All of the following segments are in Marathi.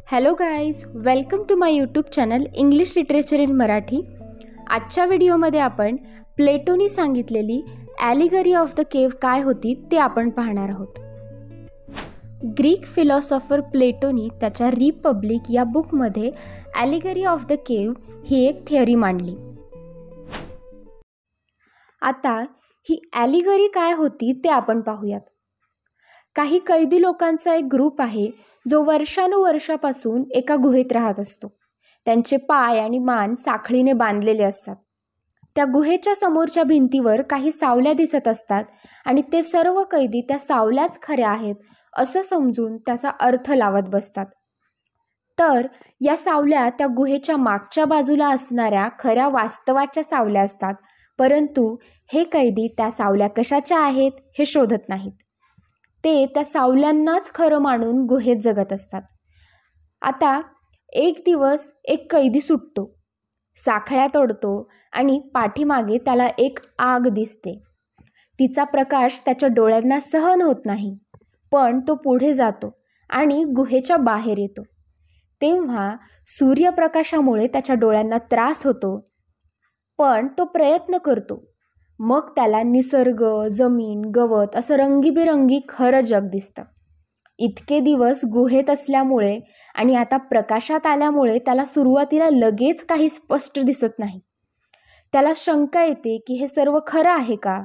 Hello guys, welcome to my YouTube channel English literature in Marathi. आजच्या व्हिडिओमध्ये आपण प्लेटोनी सांगितलेली ॲलिगरी ऑफ द केव्ह काय होती ते आपण पाहणार आहोत. ग्रीक फिलॉसॉफर प्लेटोनी त्याच्या रिपब्लिक या बुकमध्ये ॲलिगरी ऑफ द केव्ह ही एक थिअरी मांडली. आता ही ॲलिगरी काय होती ते आपण पाहूयात. काही कैदी लोकांचा एक ग्रुप आहे जो वर्षानुवर्षापासून एका गुहेत राहत असतो. त्यांचे पाय आणि मान साखळीने बांधलेले असतात. त्या गुहेच्या समोरच्या भिंतीवर काही सावल्या दिसत असतात आणि ते सर्व कैदी त्या सावल्याच खऱ्या आहेत असं समजून त्याचा अर्थ लावत बसतात. तर या सावल्या त्या गुहेच्या मागच्या बाजूला असणाऱ्या खऱ्या वास्तवाच्या सावल्या असतात, परंतु हे कैदी त्या सावल्या कशाच्या आहेत हे शोधत नाहीत. ते त्या सावल्यांनाच खरं मानून गुहेत जगत असतात. आता एक दिवस एक कैदी सुटतो, साखळ्या तोडतो आणि पाठीमागे त्याला एक आग दिसते. तिचा प्रकाश त्याच्या डोळ्यांना सहन होत नाही, पण तो पुढे जातो आणि गुहेच्या बाहेर येतो. तेव्हा सूर्यप्रकाशामुळे त्याच्या डोळ्यांना त्रास होतो, पण तो प्रयत्न करतो. मग त्याला निसर्ग, जमीन, गवत असं रंगीबेरंगी खरं जग दिसतं. इतके दिवस गुहेत असल्यामुळे आणि आता प्रकाशात आल्यामुळे त्याला सुरुवातीला लगेच काही स्पष्ट दिसत नाही. त्याला शंका येते की हे सर्व खरं आहे का.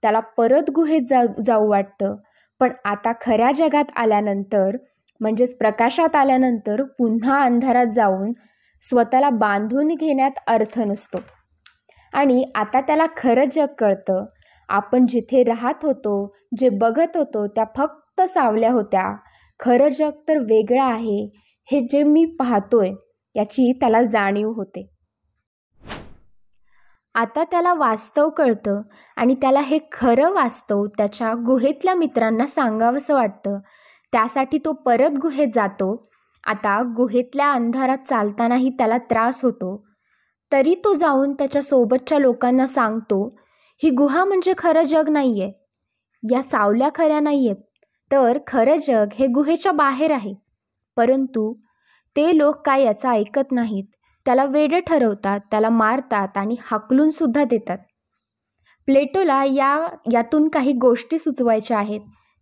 त्याला परत गुहेत जाऊ वाटतं, पण आता खऱ्या जगात आल्यानंतर म्हणजेच प्रकाशात आल्यानंतर पुन्हा अंधारात जाऊन स्वतःला बांधून घेण्यात अर्थ नसतो. आणि आता त्याला खरं जग कळतं. आपण जिथे राहत होतो, जे बघत होतो त्या फक्त सावल्या होत्या. खरं जग तर वेगळं आहे, हे जे मी पाहतोय याची त्याला जाणीव होते. आता त्याला वास्तव कळतं आणि त्याला हे खरं वास्तव त्याच्या गुहेतल्या मित्रांना सांगावंसं वाटतं. त्यासाठी तो परत गुहेत जातो. आता गुहेतल्या अंधारात चालतानाही त्याला त्रास होतो, तरी तो जाऊन त्याच्या सोबतच्या लोकांना सांगतो, ही गुहा म्हणजे खरं जग नाही आहे, या सावल्या खऱ्या नाही आहेत, तर खरं जग हे गुहेच्या बाहेर आहे. परंतु ते लोक काय याचं ऐकत नाहीत. त्याला वेडं ठरवतात, त्याला मारतात आणि हाकलून सुद्धा देतात. प्लेटोला यातून काही गोष्टी सुचवायच्या आहेत,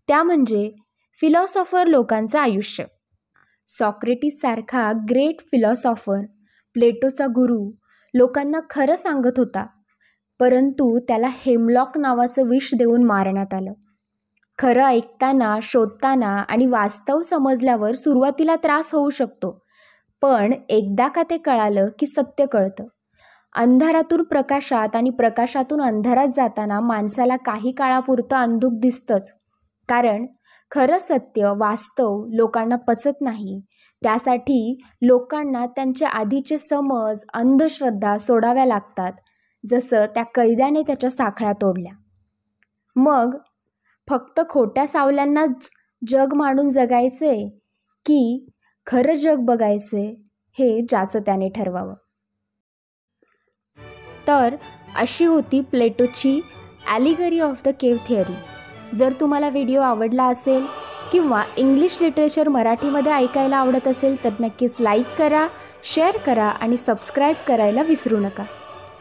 त्या म्हणजे फिलॉसॉफर लोकांचं आयुष्य. सॉक्रेटिस सारखा ग्रेट फिलॉसॉफर, प्लेटोचा गुरु, लोकांना खरं सांगत होता, परंतु त्याला हेमलॉक नावाचं विष देऊन मारण्यात आलं. खरं ऐकताना, शोधताना आणि वास्तव समजल्यावर सुरुवातीला त्रास होऊ शकतो, पण एकदा का ते कळालं की सत्य कळतं. अंधारातून प्रकाशात आणि प्रकाशातून अंधारात जाताना माणसाला काही काळापुरतं अंधुक दिसतंच, कारण खरं सत्य, वास्तव लोकांना पचत नाही. त्यासाठी लोकांना त्यांचे आधीचे समज, अंधश्रद्धा सोडाव्या लागतात, जसं त्या कैद्याने त्याच्या साखळ्या तोडल्या. मग फक्त खोट्या सावल्यांनाच जग मानून जगायचे की खरं जग बघायचे, हे ज्याचं त्याने ठरवावं. तर अशी होती प्लेटोची ॲलिगरी ऑफ द केव्ह थिअरी. जर तुम्हाला व्हिडिओ आवडला असेल किंवा इंग्लिश लिटरेचर मराठीमध्ये ऐकायला आवडत असेल तर नक्कीच लाईक करा, शेअर करा आणि सबस्क्राईब करायला विसरू नका.